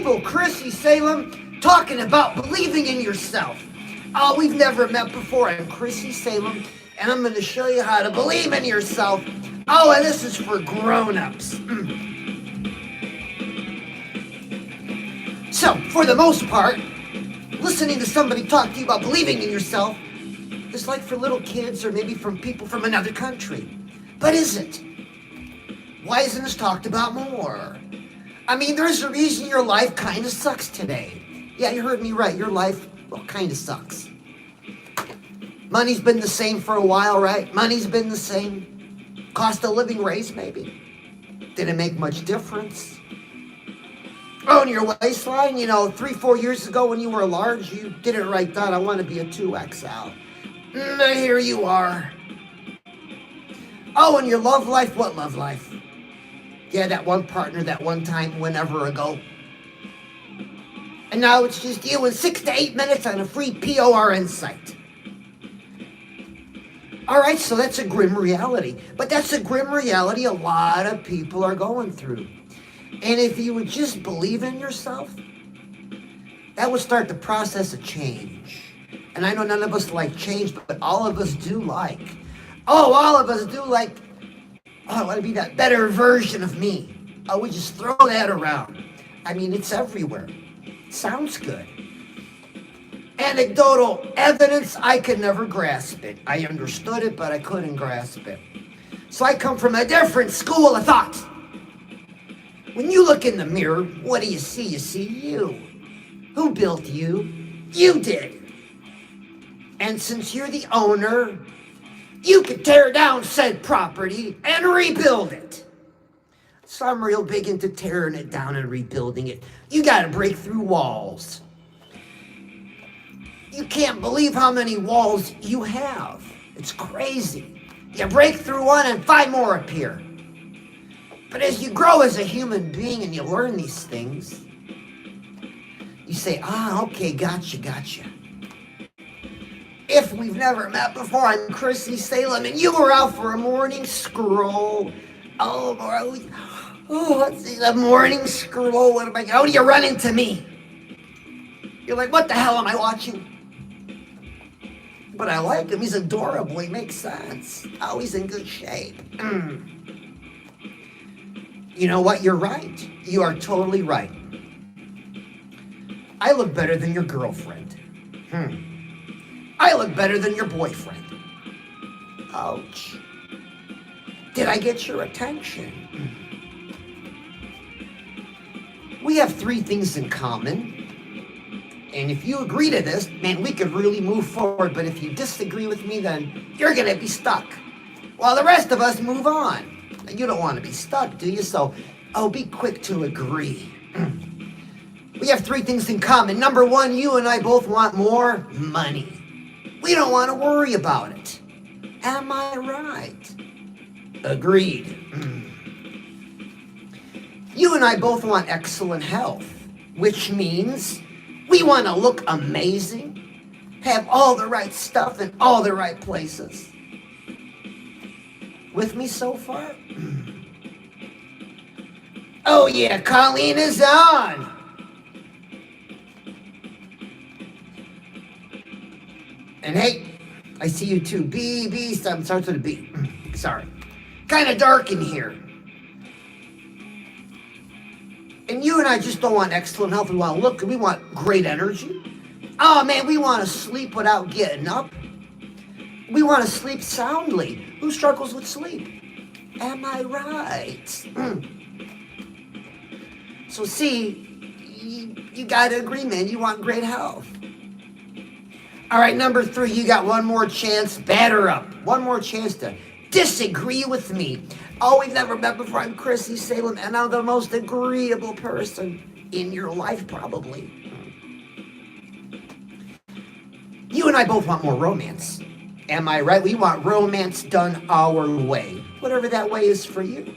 people, Chrissy Salem, talking about believing in yourself. Oh, we've never met before. I'm Chrissy Salem, and I'm going to show you how to believe in yourself. Oh, and this is for grown-ups. So, for the most part, listening to somebody talk to you about believing in yourself is like for little kids or maybe from people from another country. But is it? Why isn't this talked about more? I mean, there's a reason your life kind of sucks today. Yeah, you heard me right. Your life, well, kind of sucks. Money's been the same for a while, right? Money's been the same. Cost of living raised, maybe. Didn't make much difference. Oh, and your waistline, 3-4 years ago when you were large, you didn't write down, I want to be a 2XL. Here you are. Oh, and your love life, what love life? Yeah, that one partner, that one time, whenever ago. And now it's just you in 6 to 8 minutes on a free PORN site. All right, so that's a grim reality. But that's a grim reality a lot of people are going through. And if you would just believe in yourself, that would start the process of change. And I know none of us like change, but all of us do like. Oh, all of us do like, I want to be that better version of me. Oh, we just throw that around. I mean, it's everywhere. It sounds good. Anecdotal evidence, I could never grasp it. I understood it, but I couldn't grasp it. So I come from a different school of thought. When you look in the mirror, what do you see? You see you. Who built you? You did. And since you're the owner, you could tear down said property and rebuild it. So I'm real big into tearing it down and rebuilding it. You gotta break through walls. You can't believe how many walls you have. It's crazy. You break through one and 5 more appear. But as you grow as a human being and you learn these things, you say, okay, gotcha. If we've never met before, I'm Chrissy Salem, and you were out for a morning scroll. Let's see, the morning scroll. How do you run into me? You're like, what the hell am I watching? But I like him. He's adorable. He makes sense. Oh, he's in good shape. You know what? You're right. You are totally right. I look better than your girlfriend. I look better than your boyfriend. Ouch. Did I get your attention? We have 3 things in common. And if you agree to this, man, we could really move forward. But if you disagree with me, then you're going to be stuck. While the rest of us move on. You don't want to be stuck, do you? So, be quick to agree. We have 3 things in common. Number 1, you and I both want more money. We don't want to worry about it. Am I right? Agreed. You and I both want excellent health, which means we want to look amazing, have all the right stuff in all the right places. With me so far? Oh yeah, Colleen is on. And hey, I see you too. B, starts with a B. Sorry. Kind of dark in here. And you and I just don't want excellent health. We want to look good. We want great energy. Oh man, we want to sleep without getting up. We want to sleep soundly. Who struggles with sleep? Am I right? So see, you got to agree, man. You want great health. All right, number 3, you got one more chance. Batter up. One more chance to disagree with me. Oh, we've never met before. I'm Chrissy Salem, and I'm the most agreeable person in your life, probably. You and I both want more romance. Am I right? We want romance done our way. Whatever that way is for you.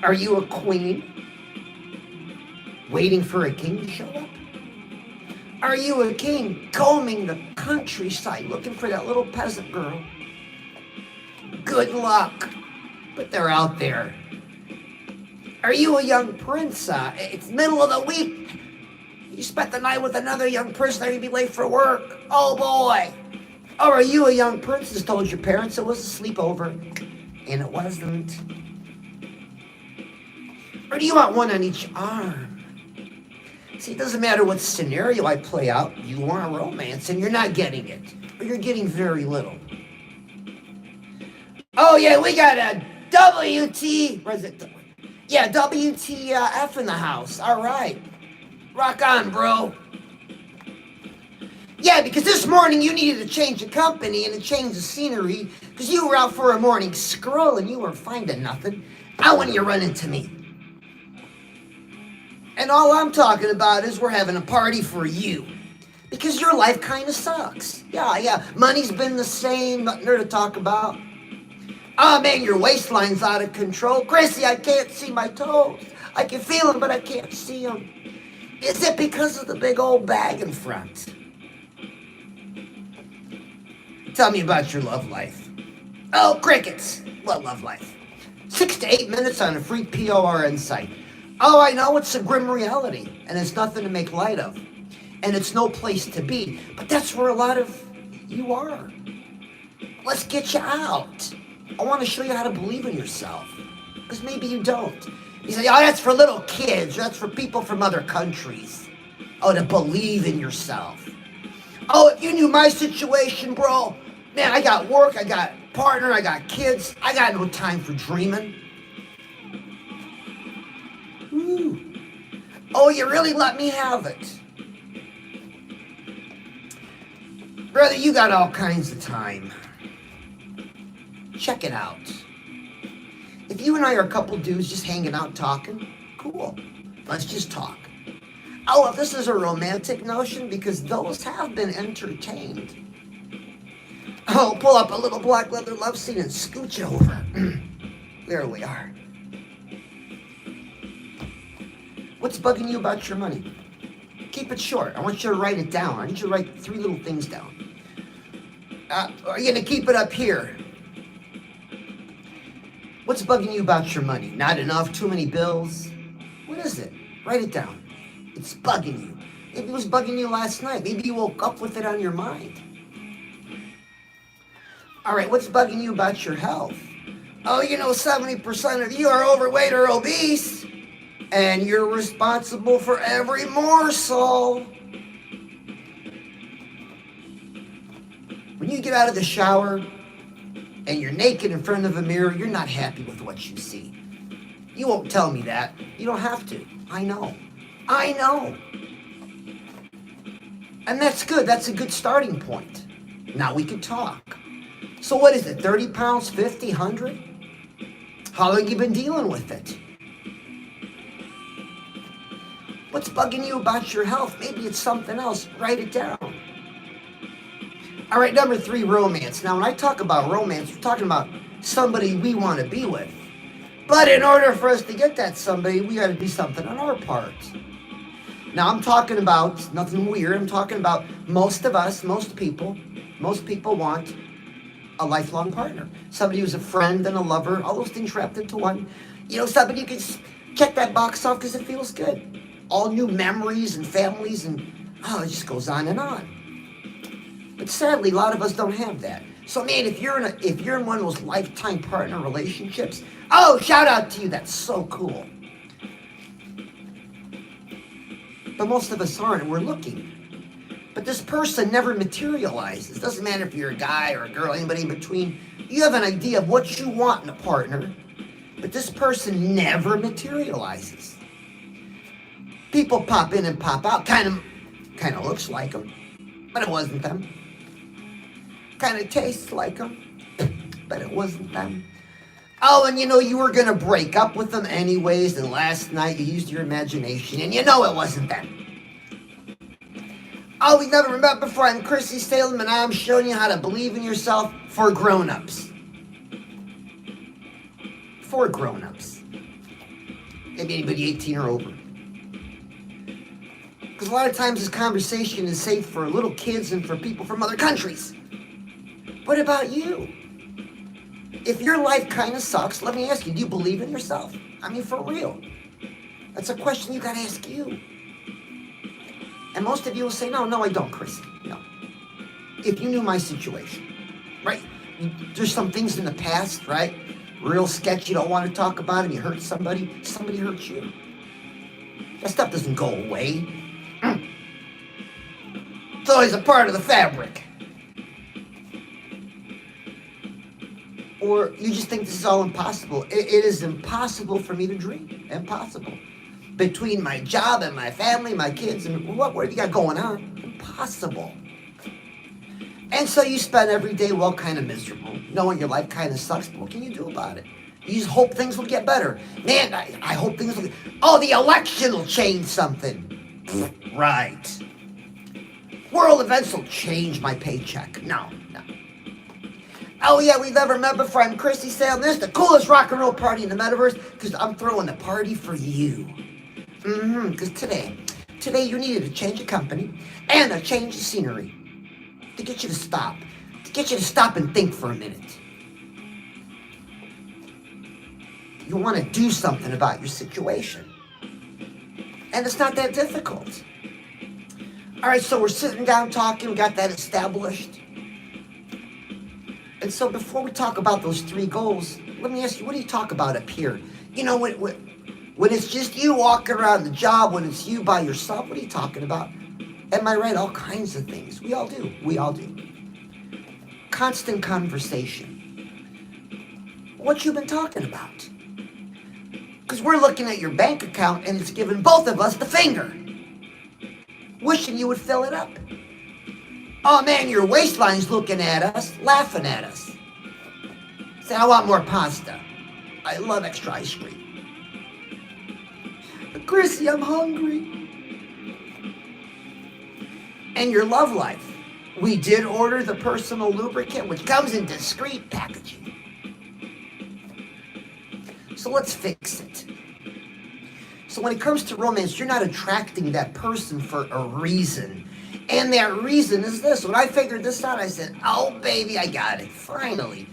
Are you a queen? Waiting for a king to show up? Are you a king combing the countryside looking for that little peasant girl? Good luck. But they're out there. Are you a young prince? It's middle of the week. You spent the night with another young prisoner, you'd be late for work. Oh boy. Or are you a young princess told your parents it was a sleepover, and it wasn't? Or do you want one on each arm? See, it doesn't matter what scenario I play out, you want romance, and you're not getting it. Or you're getting very little. Oh yeah, we got a WTF in the house. All right. Rock on, bro. Yeah, because this morning you needed to change the company and to change the scenery because you were out for a morning scroll and you weren't finding nothing. Now when you run into me. And all I'm talking about is we're having a party for you. Because your life kind of sucks. Yeah. Money's been the same, nothing there to talk about. Oh man, your waistline's out of control. Chrissy, I can't see my toes. I can feel them, but I can't see them. Is it because of the big old bag in front? Tell me about your love life. Oh, crickets. What love life? 6 to 8 minutes on a free PORN site. Oh, I know it's a grim reality, and it's nothing to make light of. And it's no place to be. But that's where a lot of you are. Let's get you out. I want to show you how to believe in yourself. Because maybe you don't. You say, oh, that's for little kids. That's for people from other countries. Oh, to believe in yourself. Oh, if you knew my situation, bro. Man, I got work, I got partner, I got kids. I got no time for dreaming. Ooh. Oh, you really let me have it. Brother, you got all kinds of time. Check it out. If you and I are a couple dudes just hanging out talking, cool. Let's just talk. Oh, if this is a romantic notion, because those have been entertained. Oh, pull up a little black leather love seat and scooch over. There we are. What's bugging you about your money? Keep it short. I want you to write it down. I need you to write 3 little things down. Are you going to keep it up here? What's bugging you about your money? Not enough? Too many bills? What is it? Write it down. It's bugging you. Maybe it was bugging you last night. Maybe you woke up with it on your mind. All right, what's bugging you about your health? Oh, 70% of you are overweight or obese, and you're responsible for every morsel. When you get out of the shower and you're naked in front of a mirror, you're not happy with what you see. You won't tell me that. You don't have to. I know. And that's good. That's a good starting point. Now we can talk. So what is it, 30 pounds, 50, 100? How long have you been dealing with it? What's bugging you about your health? Maybe it's something else. Write it down. All right, number 3, romance. Now, when I talk about romance, we're talking about somebody we want to be with. But in order for us to get that somebody, we got to do something on our part. Now, I'm talking about nothing weird. I'm talking about most people want a lifelong partner. Somebody who's a friend and a lover, all those things wrapped into one. Somebody you can check that box off because it feels good. All new memories and families and, it just goes on and on. But sadly, a lot of us don't have that. So man, if you're in one of those lifetime partner relationships, shout out to you, that's so cool. But most of us aren't, and we're looking. But this person never materializes. It doesn't matter if you're a guy or a girl, anybody in between. You have an idea of what you want in a partner, but this person never materializes. People pop in and pop out, kind of looks like them, but it wasn't them. Kind of tastes like them, but it wasn't them. Oh, and you were going to break up with them anyways, and last night you used your imagination, and it wasn't them. Oh, we never met before. I'm Chrissy Salem, and I'm showing you how to believe in yourself for grownups. For grownups. Maybe anybody 18 or over. Because a lot of times this conversation is safe for little kids and for people from other countries. What about you? If your life kind of sucks, let me ask you, do you believe in yourself? I mean, for real. That's a question you gotta ask you. And most of you will say, no, I don't, Chrissy. No. If you knew my situation, right? There's some things in the past, right? Real sketch, you don't want to talk about it. You hurt somebody hurts you. That stuff doesn't go away. It's always a part of the fabric. Or you just think this is all impossible. It is impossible for me to dream. Impossible. Between my job and my family, my kids, and what have you got going on? Impossible. And so you spend every day, well, kind of miserable, knowing your life kind of sucks, but what can you do about it? You just hope things will get better. Man, I hope things will the election will change something. Right. World events will change my paycheck. No. Oh yeah, we've ever met before. I'm Chrissy Salem. This is the coolest rock and roll party in the metaverse because I'm throwing the party for you. Because today you needed to change a company and a change of scenery to get you to stop. To get you to stop and think for a minute. You want to do something about your situation. And it's not that difficult. All right, so we're sitting down talking. We got that established. And so before we talk about those 3 goals, let me ask you, what do you talk about up here? You know, when it's just you walking around the job, when it's you by yourself, what are you talking about? Am I right? All kinds of things. We all do. Constant conversation. What you been talking about? Because we're looking at your bank account and it's giving both of us the finger. Wishing you would fill it up. Oh man, your waistline's looking at us, laughing at us. Say, I want more pasta. I love extra ice cream. But Chrissy, I'm hungry. And your love life. We did order the personal lubricant, which comes in discreet packaging. So let's fix it. So when it comes to romance, you're not attracting that person for a reason. And that reason is this. When I figured this out, I said, oh, baby, I got it. Finally.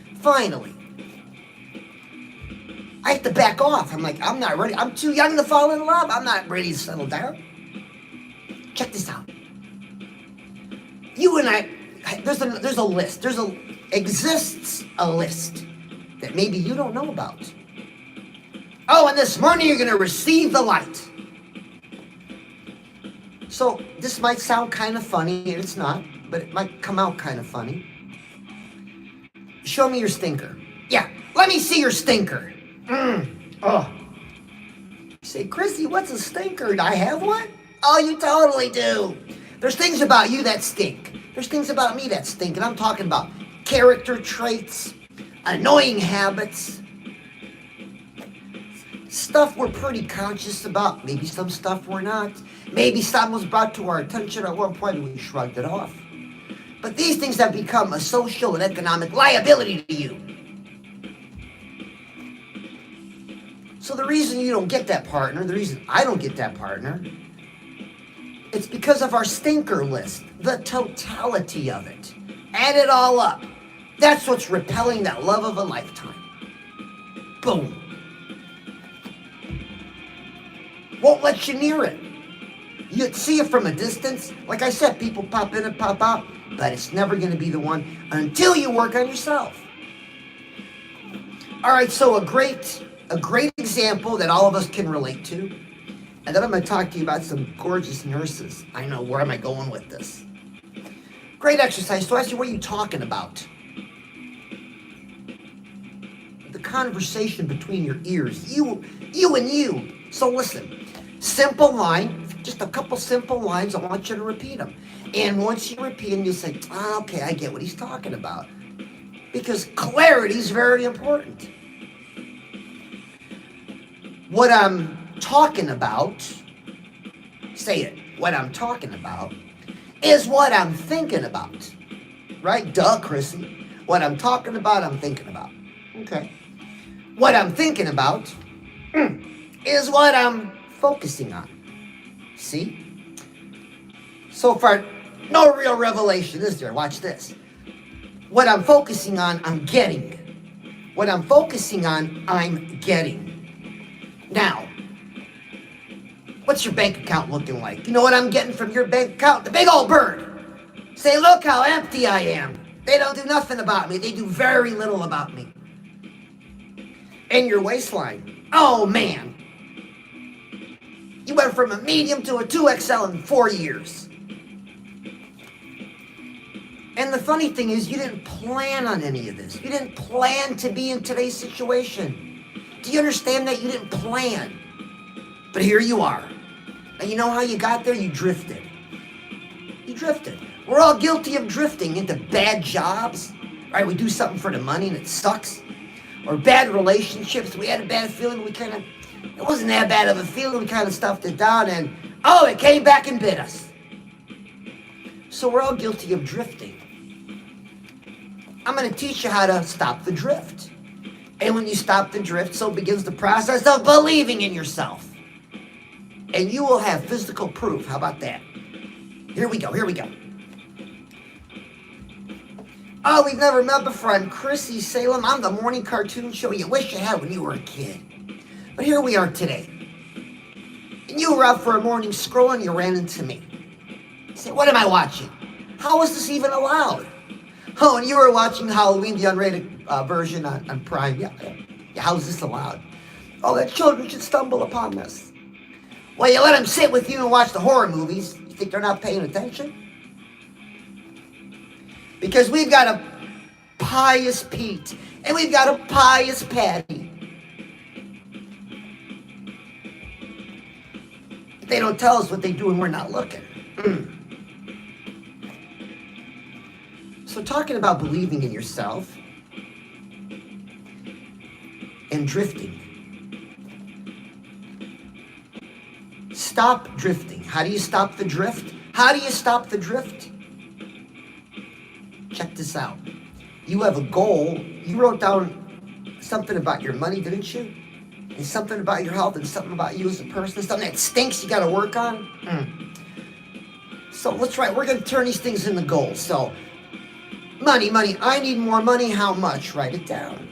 I have to back off. I'm like, I'm not ready. I'm too young to fall in love. I'm not ready to settle down. Check this out. You and I, there's a list. Exists a list that maybe you don't know about. Oh, and this morning you're going to receive the light. So this might sound kind of funny, and it's not, but it might come out kind of funny. Show me your stinker. Yeah, let me see your stinker. Say, Chrissy, what's a stinker? Do I have one? Oh, you totally do. There's things about you that stink. There's things about me that stink, and I'm talking about character traits, annoying habits, stuff we're pretty conscious about. Maybe some stuff we're not. Maybe something was brought to our attention at one point and we shrugged it off. But these things have become a social and economic liability to you. So the reason you don't get that partner, the reason I don't get that partner, it's because of our stinker list, the totality of it. Add it all up. That's what's repelling that love of a lifetime. Boom. Won't let you near it. You'd see it from a distance. Like I said, people pop in and pop out, but it's never going to be the one until you work on yourself. All right, so a great example that all of us can relate to, and then I'm going to talk to you about some gorgeous nurses. I know, where am I going with this? Great exercise. So I ask you, what are you talking about? The conversation between your ears, you and you. So listen. Simple line, just a couple simple lines. I want you to repeat them. And once you repeat them, you'll say, okay, I get what he's talking about. Because clarity is very important. What I'm talking about, say it, what I'm talking about is what I'm thinking about. Right? Duh, Chrissy. What I'm talking about, I'm thinking about. Okay. What I'm thinking about is what I'm focusing on. See? So far, no real revelation, is there? Watch this. What I'm focusing on, I'm getting. What I'm focusing on, I'm getting. Now, What's your bank account looking like? You know what I'm getting from your bank account? The big old bird. Say, look how empty I am. They don't do nothing about me. They do very little about me. And your waistline. Oh, man. You went from a medium to a 2XL in 4 years. And the funny thing is, you didn't plan on any of this. You didn't plan to be in today's situation. Do you understand that? You didn't plan. But here you are. And you know how you got there? You drifted. You drifted. We're all guilty of drifting into bad jobs. Right? We do something for the money and it sucks. Or bad relationships. We had a bad feeling. It wasn't that bad of a feeling. We kind of stuffed it down and, oh, it came back and bit us. So we're all guilty of drifting. I'm going to teach you how to stop the drift. And when you stop the drift, so begins the process of believing in yourself. And you will have physical proof. How about that? Here we go. Oh, we've never met before. I'm Chrissy Salem. I'm the morning cartoon show you wish you had when you were a kid. But here we are today. And you were out for a morning scroll and you ran into me. You said, what am I watching? How is this even allowed? Oh, and you were watching Halloween, the unrated version on Prime. Yeah, how is this allowed? Oh, that children should stumble upon this. Well, you let them sit with you and watch the horror movies. You think they're not paying attention? Because we've got a pious Pete and we've got a pious Patty. They don't tell us what they do and we're not looking. So talking about believing in yourself and drifting. Stop drifting. How do you stop the drift? How do you stop the drift? Check this out. You have a goal. You wrote down something about your money, didn't you? And something about your health and something about you as a person. Something that stinks you got to work on. So let's try. We're going to turn these things into goals. So money. I need more money. How much? Write it down.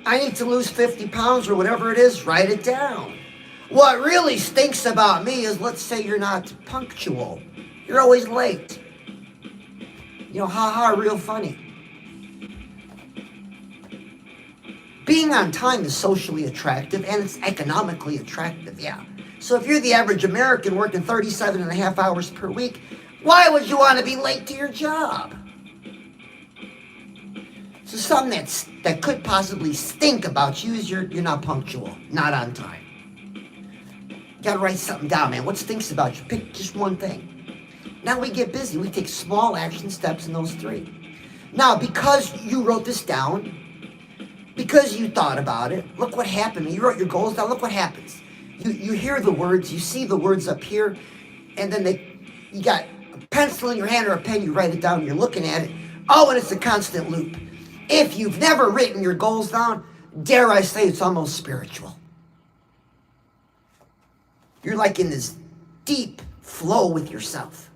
I need to lose 50 pounds or whatever it is. Write it down. What really stinks about me is, let's say you're not punctual. You're always late. You know, real funny. Being on time is socially attractive and it's economically attractive, yeah. So if you're the average American working 37 and a half hours per week, why would you want to be late to your job? So something that could possibly stink about you is you're not punctual, not on time. You gotta write something down, man. What stinks about you? Pick just one thing. Now we get busy. We take small action steps in those 3. Now, because you wrote this down, because you thought about it, look what happened. When you wrote your goals down, look what happens. You hear the words, you see the words up here, and then you got a pencil in your hand or a pen, you write it down, you're looking at it. Oh, and it's a constant loop. If you've never written your goals down, dare I say it's almost spiritual. You're like in this deep flow with yourself.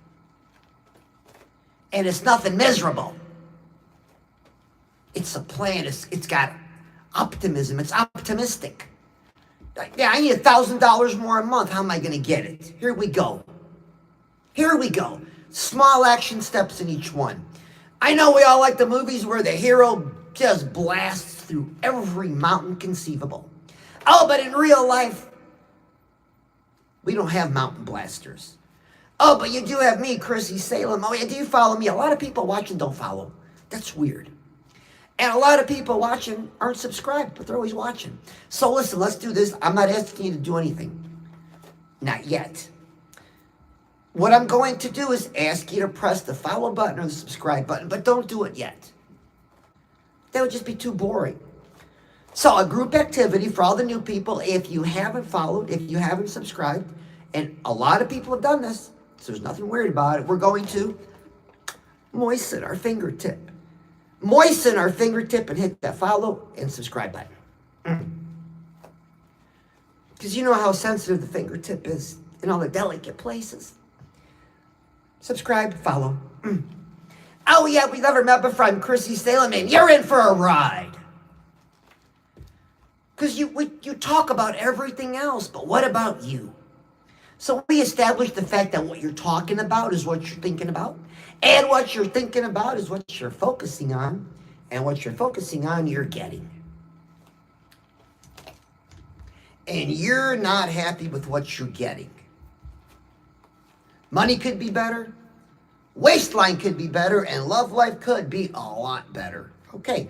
And it's nothing miserable. It's a plan. It's got optimism. It's optimistic. Yeah, I need $1,000 more a month. How am I going to get it? Here we go. Small action steps in each one. I know we all like the movies where the hero just blasts through every mountain conceivable. Oh, but in real life, we don't have mountain blasters. Oh, but you do have me, Chrissy Salem. Oh, yeah, do you follow me? A lot of people watching don't follow. That's weird. And a lot of people watching aren't subscribed, but they're always watching. So listen, let's do this. I'm not asking you to do anything. Not yet. What I'm going to do is ask you to press the follow button or the subscribe button, but don't do it yet. That would just be too boring. So a group activity for all the new people, if you haven't followed, if you haven't subscribed, and a lot of people have done this, so there's nothing weird about it, we're going to moisten our fingertip. Moisten our fingertip and hit that follow and subscribe button. Because you know how sensitive the fingertip is in all the delicate places. Subscribe, follow. Oh yeah, we never met before. I'm Chrissy Salem and you're in for a ride. Because you talk about everything else, but what about you? So we established the fact that what you're talking about is what you're thinking about, and what you're thinking about is what you're focusing on, and what you're focusing on, you're getting. And you're not happy with what you're getting. Money could be better, waistline could be better, and love life could be a lot better. Okay,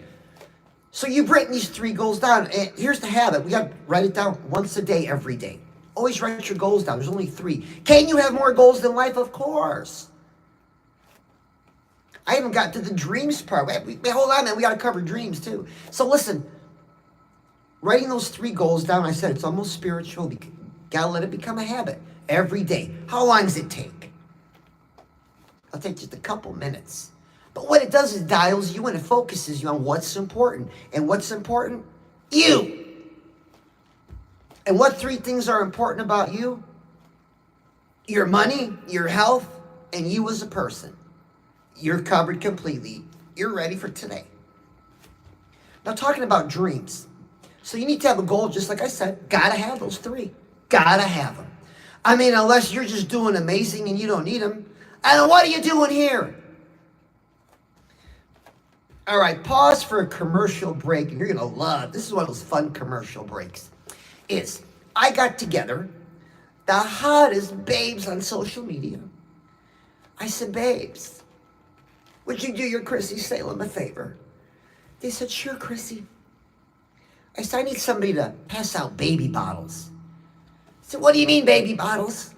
so you've written these 3 goals down, and here's the habit. We got to write it down once a day, every day. Always write your goals down. There's only 3. Can you have more goals than life? Of course. I haven't got to the dreams part. Hold on, man. We got to cover dreams, too. So listen, writing those 3 goals down, I said it's almost spiritual. You got to let it become a habit every day. How long does it take? It'll take just a couple minutes. But what it does is dials you in. It focuses you on what's important. And what's important? You. And what 3 things are important about you? Your money, your health, and you as a person. You're covered completely. You're ready for today. Now, talking about dreams. So you need to have a goal, just like I said. Gotta have those 3. Gotta have them. I mean, unless you're just doing amazing and you don't need them. And what are you doing here? All right, pause for a commercial break, and you're going to love, this is one of those fun commercial breaks, is I got together the hottest babes on social media. I said, babes, would you do your Chrissy Salem a favor? They said, sure, Chrissy. I said, I need somebody to pass out baby bottles. I said, what do you mean baby bottles?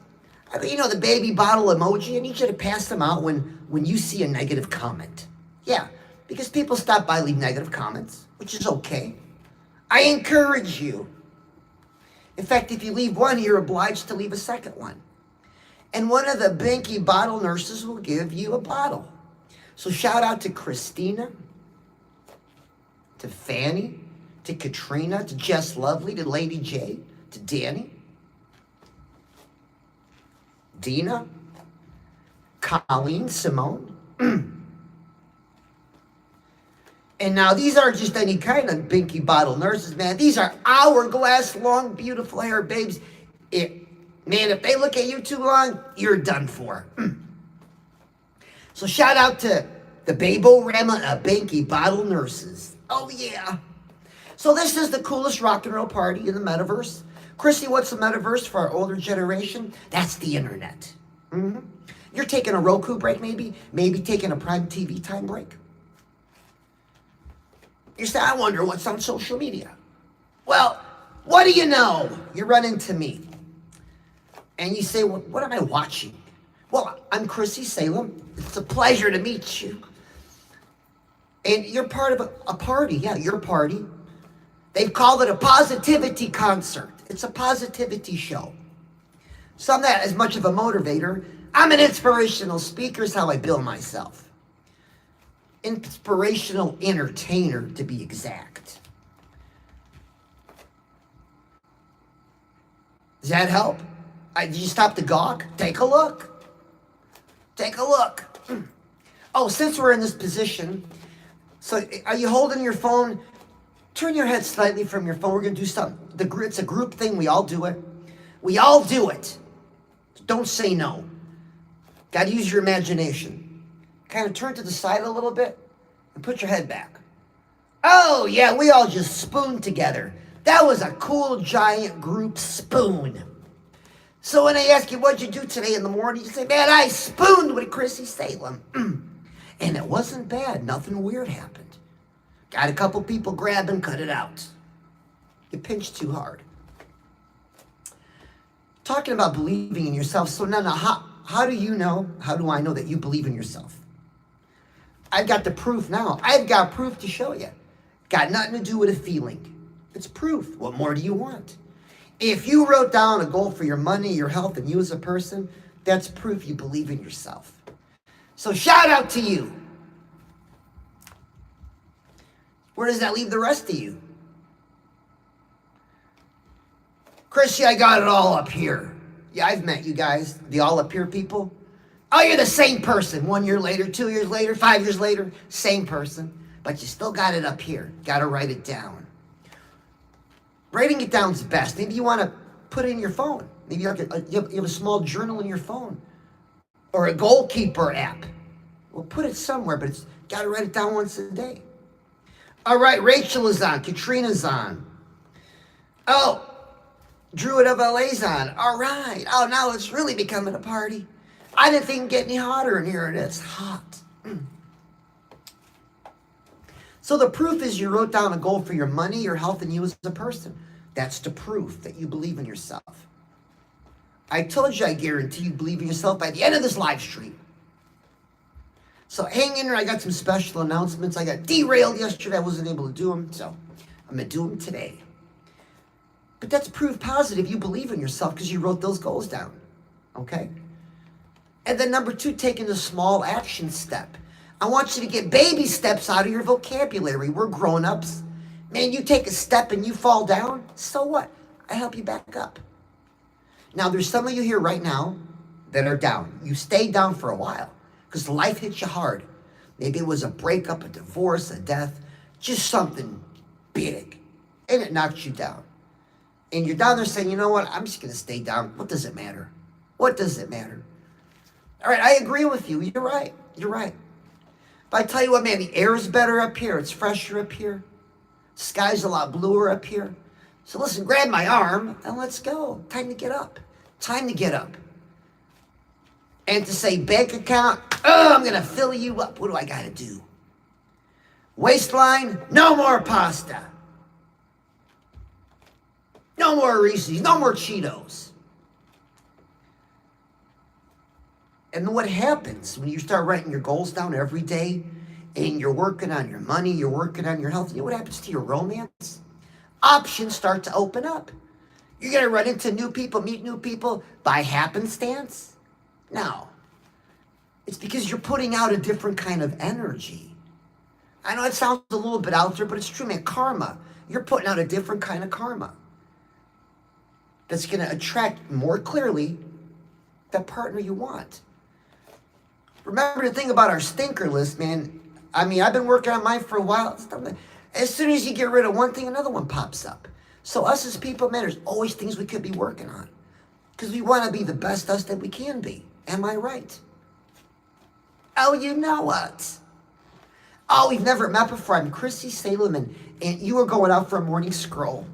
I mean, you know, the baby bottle emoji. I need you to pass them out when you see a negative comment. Yeah. Because people stop by, leave negative comments, which is okay. I encourage you. In fact, if you leave one, you're obliged to leave a second one. And one of the binky bottle nurses will give you a bottle. So shout out to Christina, to Fanny, to Katrina, to Jess Lovely, to Lady J, to Danny, Dina, Colleen, Simone. And now these aren't just any kind of binky bottle nurses, man. These are hourglass long, beautiful hair babes. Man, if they look at you too long, you're done for. So shout out to the Baborama binky bottle nurses. Oh, yeah. So this is the coolest rock and roll party in the metaverse. Chrissy, what's the metaverse for our older generation? That's the internet. You're taking a Roku break, maybe? Maybe taking a Prime TV time break? You say, I wonder what's on social media. Well, what do you know? You run into me. And you say, well, what am I watching? Well, I'm Chrissy Salem. It's a pleasure to meet you. And you're part of a party. Yeah, your party. They've called it a positivity concert. It's a positivity show. So I'm not as much of a motivator. I'm an inspirational speaker is how I bill myself. Inspirational entertainer, to be exact. Does that help? Did you stop the gawk? Take a look. Take a look. Oh, since we're in this position, so are you holding your phone? Turn your head slightly from your phone. We're going to do something. It's a group thing. We all do it. We all do it. Don't say no. Got to use your imagination. Kind of turn to the side a little bit and put your head back. Oh, yeah, we all just spooned together. That was a cool, giant group spoon. So when I ask you, what'd you do today in the morning? You say, man, I spooned with Chrissy Salem. And it wasn't bad. Nothing weird happened. Got a couple people grab and cut it out. You pinched too hard. Talking about believing in yourself. So now, how do you know, how do I know that you believe in yourself? I've got the proof now. I've got proof to show you. Got nothing to do with a feeling. It's proof. What more do you want? If you wrote down a goal for your money, your health, and you as a person, that's proof you believe in yourself. So shout out to you. Where does that leave the rest of you? Chrissy, I got it all up here. Yeah, I've met you guys, the all up here people. Oh, you're the same person. 1 year later, 2 years later, 5 years later, same person. But you still got it up here. Got to write it down. Writing it down is best. Maybe you want to put it in your phone. Maybe you have a small journal in your phone or a goalkeeper app. Well, put it somewhere, but it's got to write it down once a day. All right, Rachel is on. Katrina's on. Oh, Druid of LA's on. All right. Oh, now it's really becoming a party. I didn't think it'd get any hotter in here, and it's hot. So the proof is you wrote down a goal for your money, your health, and you as a person. That's the proof that you believe in yourself. I told you I guarantee you believe in yourself by the end of this live stream. So hang in there. I got some special announcements. I got derailed yesterday. I wasn't able to do them, so I'm going to do them today. But that's proof positive you believe in yourself because you wrote those goals down, okay? And then number 2, taking a small action step. I want you to get baby steps out of your vocabulary. We're grown-ups. Man, you take a step and you fall down, so what? I help you back up. Now, there's some of you here right now that are down. You stayed down for a while because life hit you hard. Maybe it was a breakup, a divorce, a death, just something big, and it knocked you down. And you're down there saying, you know what, I'm just going to stay down. What does it matter? What does it matter? All right, I agree with you. You're right. You're right. But I tell you what, man, the air is better up here. It's fresher up here. Sky's a lot bluer up here. So listen, grab my arm and let's go. Time to get up. Time to get up. And to say bank account, oh, I'm going to fill you up. What do I got to do? Waistline, no more pasta. No more Reese's, no more Cheetos. And what happens when you start writing your goals down every day and you're working on your money, you're working on your health, you know what happens to your romance? Options start to open up. You're going to run into new people, meet new people by happenstance? No. It's because you're putting out a different kind of energy. I know it sounds a little bit out there, but it's true, man. Karma. You're putting out a different kind of karma that's going to attract more clearly that partner you want. Remember the thing about our stinker list, man. I mean, I've been working on mine for a while. As soon as you get rid of one thing, another one pops up. So us as people, man, there's always things we could be working on. Because we want to be the best us that we can be. Am I right? Oh, you know what? Oh, we've never met before. I'm Chrissy Salem, and you were going out for a morning scroll.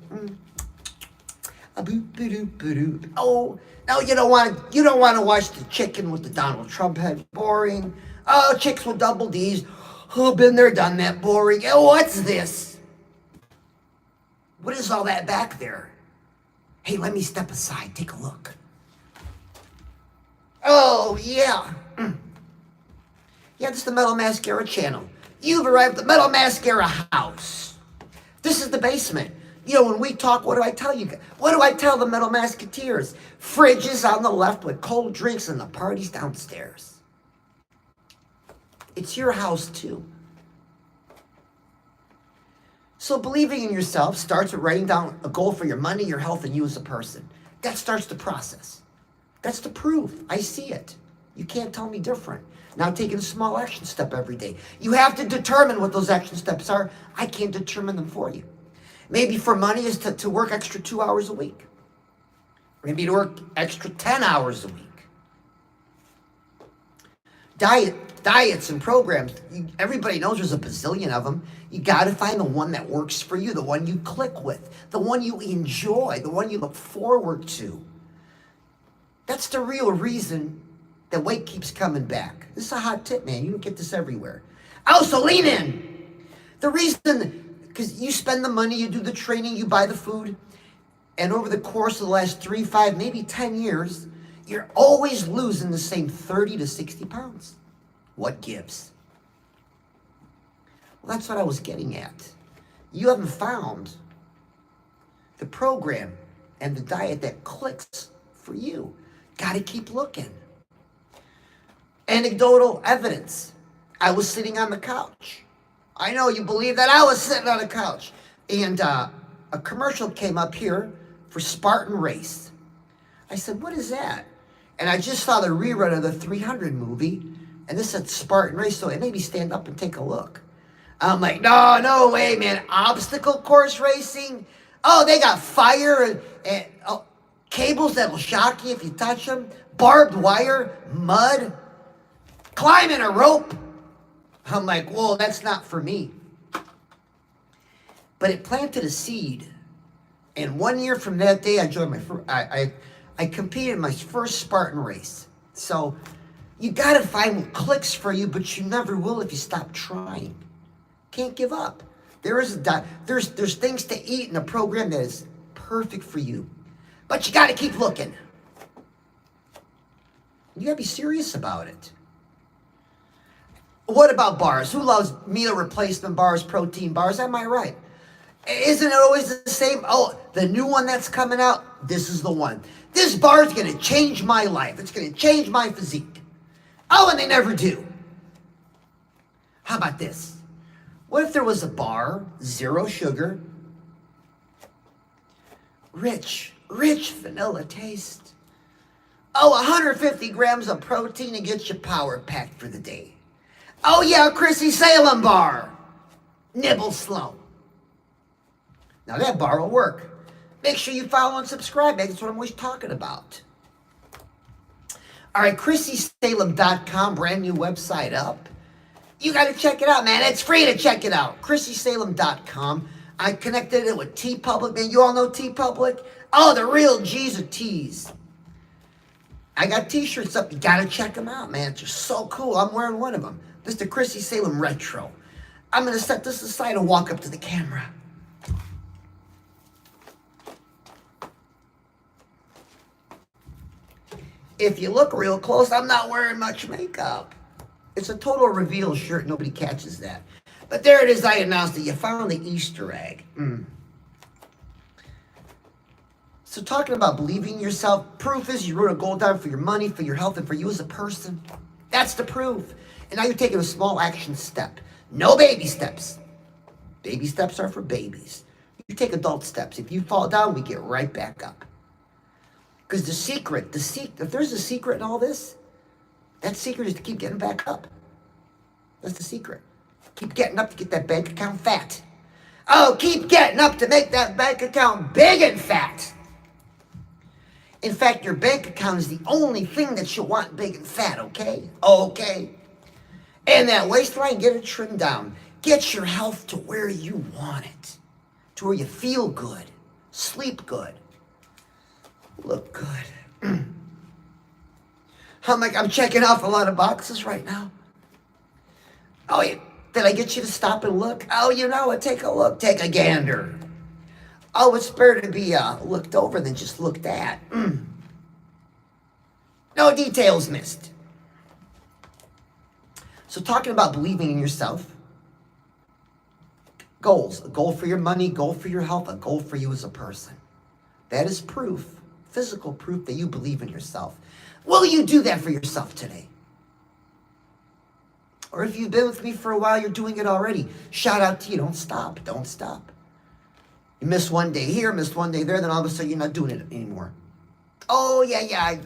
Oh, no, you don't want to watch the chicken with the Donald Trump head. Boring. Oh, chicks with double D's. Oh, been there, done that. Boring. Oh, what's this? What is all that back there? Hey, let me step aside. Take a look. Oh, yeah. Yeah, this is the Metal Mascara channel. You've arrived at the Metal Mascara house. This is the basement. You know, when we talk, what do I tell you? What do I tell the Metal Masketeers? Fridges on the left with cold drinks and the party's downstairs. It's your house, too. So believing in yourself starts with writing down a goal for your money, your health, and you as a person. That starts the process. That's the proof. I see it. You can't tell me different. Now taking a small action step every day. You have to determine what those action steps are. I can't determine them for you. Maybe for money is to work extra 2 hours a week. Maybe to work extra 10 hours a week. Diets and programs. Everybody knows there's a bazillion of them. You got to find the one that works for you, the one you click with, the one you enjoy, the one you look forward to. That's the real reason that weight keeps coming back. This is a hot tip, man. You don't get this everywhere. Oh, so lean in. The reason, because you spend the money, you do the training, you buy the food, and over the course of the last 3, 5, maybe 10 years, you're always losing the same 30 to 60 pounds. What gives? Well, that's what I was getting at. You haven't found the program and the diet that clicks for you. Got to keep looking. Anecdotal evidence. I was sitting on the couch. I know you believe that I was sitting on the couch. And a commercial came up here for Spartan Race. I said, what is that? And I just saw the rerun of the 300 movie. And this said Spartan Race, so it made me stand up and take a look. I'm like, no way, man. Obstacle course racing? Oh, they got fire and cables that'll shock you if you touch them, barbed wire, mud, climbing a rope. I'm like, whoa, that's not for me. But it planted a seed. And 1 year from that day, I joined I competed in my first Spartan race. So you got to find what clicks for you, but you never will if you stop trying. Can't give up. There's things to eat in a program that is perfect for you. But you got to keep looking. You got to be serious about it. What about bars? Who loves meal replacement bars, protein bars? Am I right? Isn't it always the same? Oh, the new one that's coming out, this is the one. This bar is going to change my life. It's going to change my physique. Oh, and they never do. How about this? What if there was a bar, 0 sugar, rich vanilla taste? Oh, 150 grams of protein to get you power packed for the day. Oh yeah, Chrissy Salem bar. Nibble slow. Now that bar will work. Make sure you follow and subscribe. That's what I'm always talking about. All right, ChrissySalem.com, brand new website up. You got to check it out, man. It's free to check it out. ChrissySalem.com. I connected it with T-Public. Man, you all know T-Public? Oh, the real G's of T's. I got T-shirts up. You got to check them out, man. It's just so cool. I'm wearing one of them. This is the Chrissy Salem Retro. I'm going to set this aside and walk up to the camera. If you look real close, I'm not wearing much makeup. It's a total reveal shirt. Nobody catches that. But there it is. I announced it. You found the Easter egg. So talking about believing in yourself, proof is you wrote a goal down for your money, for your health, and for you as a person. That's the proof. And now you're taking a small action step. No baby steps. Baby steps are for babies. You take adult steps. If you fall down, we get right back up. Because if there's a secret in all this, that secret is to keep getting back up. That's the secret. Keep getting up to get that bank account fat. Oh, keep getting up to make that bank account big and fat. In fact, your bank account is the only thing that you want big and fat, okay? Okay. And that waistline, get it trimmed down. Get your health to where you want it. To where you feel good. Sleep good. Look good. I'm checking off a lot of boxes right now. Oh, yeah. Did I get you to stop and look? Oh, you know what? Take a look. Take a gander. Oh, it's better to be looked over than just looked at. No details missed. So talking about believing in yourself. Goals. A goal for your money, goal for your health, a goal for you as a person. That is proof. Physical proof that you believe in yourself. Will you do that for yourself today? Or if you've been with me for a while, you're doing it already. Shout out to you. Don't stop. Don't stop. You miss one day here, miss one day there, then all of a sudden you're not doing it anymore. Oh, yeah.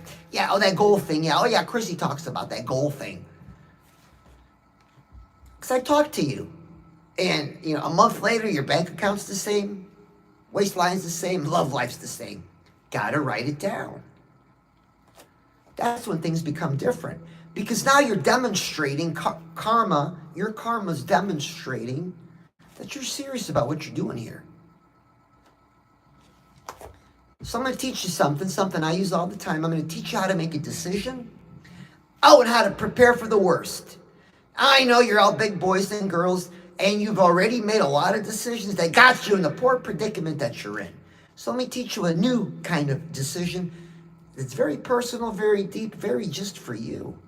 Oh, that goal thing. Yeah. Oh, yeah. Chrissy talks about that goal thing. Because I talked to you. And, a month later, your bank account's the same. Waistline's the same. Love life's the same. Gotta write it down. That's when things become different. Because now you're demonstrating karma. Your karma's demonstrating that you're serious about what you're doing here. So I'm going to teach you something I use all the time. I'm going to teach you how to make a decision. Oh, and how to prepare for the worst. I know you're all big boys and girls, and you've already made a lot of decisions that got you in the poor predicament that you're in. So let me teach you a new kind of decision. It's very personal, very deep, very just for you.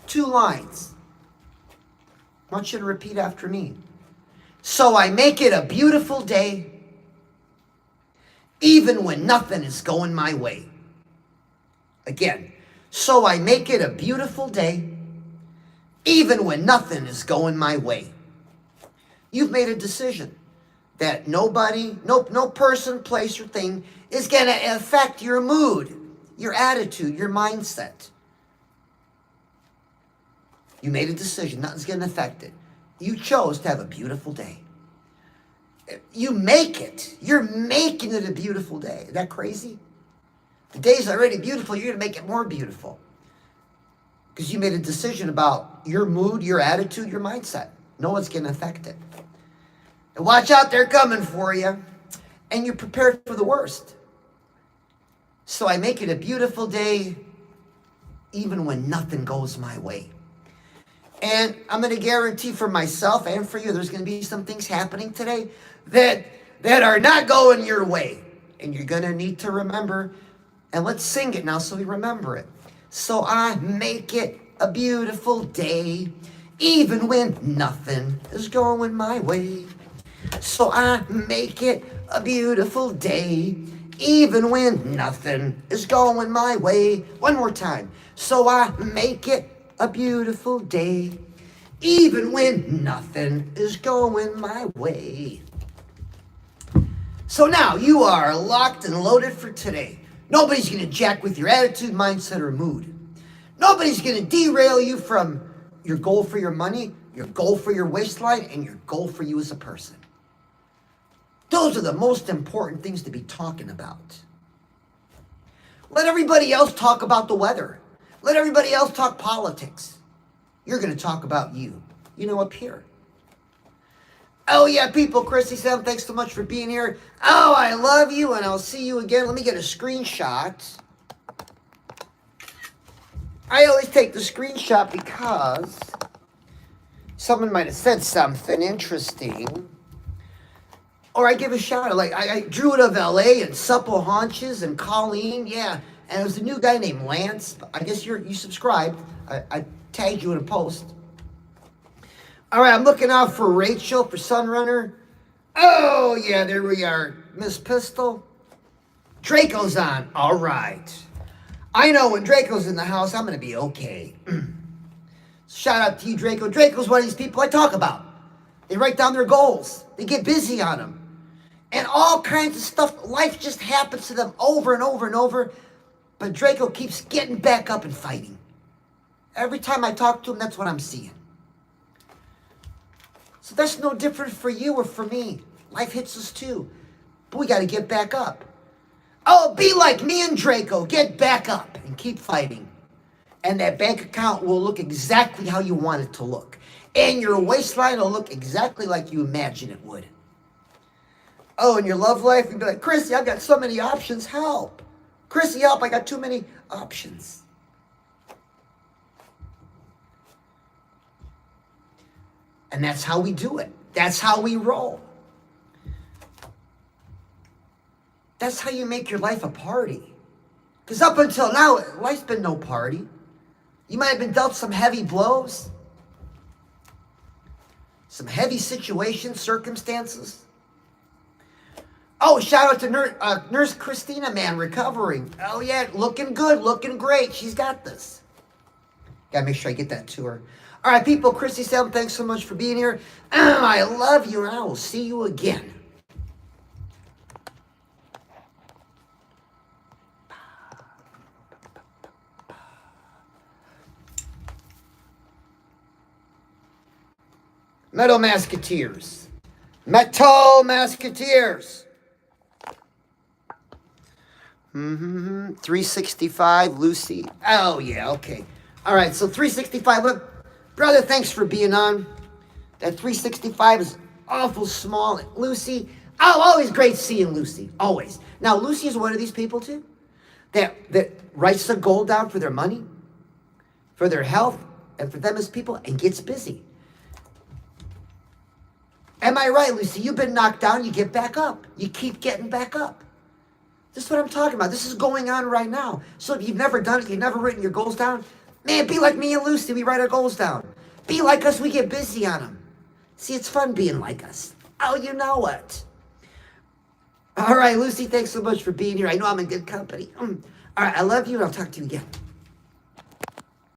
2 lines. I want you to repeat after me. So I make it a beautiful day, even when nothing is going my way. Again. So I make it a beautiful day, even when nothing is going my way. You've made a decision that nobody, no person, place, or thing is going to affect your mood, your attitude, your mindset. You made a decision. Nothing's going to affect it. You chose to have a beautiful day. You make it. You're making it a beautiful day. Isn't that crazy? The day's already beautiful. You're going to make it more beautiful. Because you made a decision about your mood, your attitude, your mindset. No one's going to affect it. And watch out, they're coming for you. And you're prepared for the worst. So I make it a beautiful day, even when nothing goes my way. And I'm going to guarantee for myself and for you, there's going to be some things happening today that are not going your way. And you're going to need to remember. And let's sing it now so we remember it. So I make it a beautiful day, even when nothing is going my way. So I make it a beautiful day, even when nothing is going my way. One more time. So I make it a beautiful day, even when nothing is going my way. So now you are locked and loaded for today. Nobody's going to jack with your attitude, mindset, or mood. Nobody's going to derail you from your goal for your money, your goal for your waistline, and your goal for you as a person. Those are the most important things to be talking about. Let everybody else talk about the weather. Let everybody else talk politics. You're going to talk about you. Up here. Oh, yeah, people, Chrissy Salem, thanks so much for being here. Oh, I love you, and I'll see you again. Let me get a screenshot. I always take the screenshot because someone might have said something interesting. Or I give a shout out. Like, I drew it of LA and Supple Haunches and Colleen. Yeah. And it was a new guy named Lance. I guess you subscribed. I tagged you in a post. All right, I'm looking out for Rachel, for Sunrunner. Oh, yeah, there we are. Miss Pistol. Draco's on. All right. I know when Draco's in the house, I'm going to be okay. Shout out to you, Draco. Draco's one of these people I talk about. They write down their goals. They get busy on them. And all kinds of stuff. Life just happens to them over and over and over. But Draco keeps getting back up and fighting. Every time I talk to him, that's what I'm seeing. So that's no different for you or for me. Life hits us too. But we got to get back up. Oh, be like me and Draco. Get back up and keep fighting. And that bank account will look exactly how you want it to look. And your waistline will look exactly like you imagine it would. Oh, in your love life, you'll be like, Chrissy, I've got so many options. Help. Chrissy, help. I got too many options. And that's how we do it. That's how we roll. That's how you make your life a party. Because up until now, life's been no party. You might have been dealt some heavy blows. Some heavy situations, circumstances. Oh, shout out to Nurse Christina, man, recovering. Oh, yeah, looking good, looking great. She's got this. Got to make sure I get that to her. All right, people, Chrissy Salem, thanks so much for being here. I love you, and I will see you again. Metal Masketeers. Metal Masketeers. 365, Lucy. Oh, yeah, okay. All right, so 365. Look, brother, thanks for being on. That 365 is awful small. Lucy, oh, always great seeing Lucy. Always. Now, Lucy is one of these people, too, that writes the goal down for their money, for their health, and for them as people, and gets busy. Am I right, Lucy? You've been knocked down, you get back up. You keep getting back up. This is what I'm talking about. This is going on right now. So if you've never done it, you've never written your goals down, man, be like me and Lucy. We write our goals down. Be like us. We get busy on them. See, it's fun being like us. Oh, you know what? All right, Lucy, thanks so much for being here. I know I'm in good company. All right, I love you, and I'll talk to you again.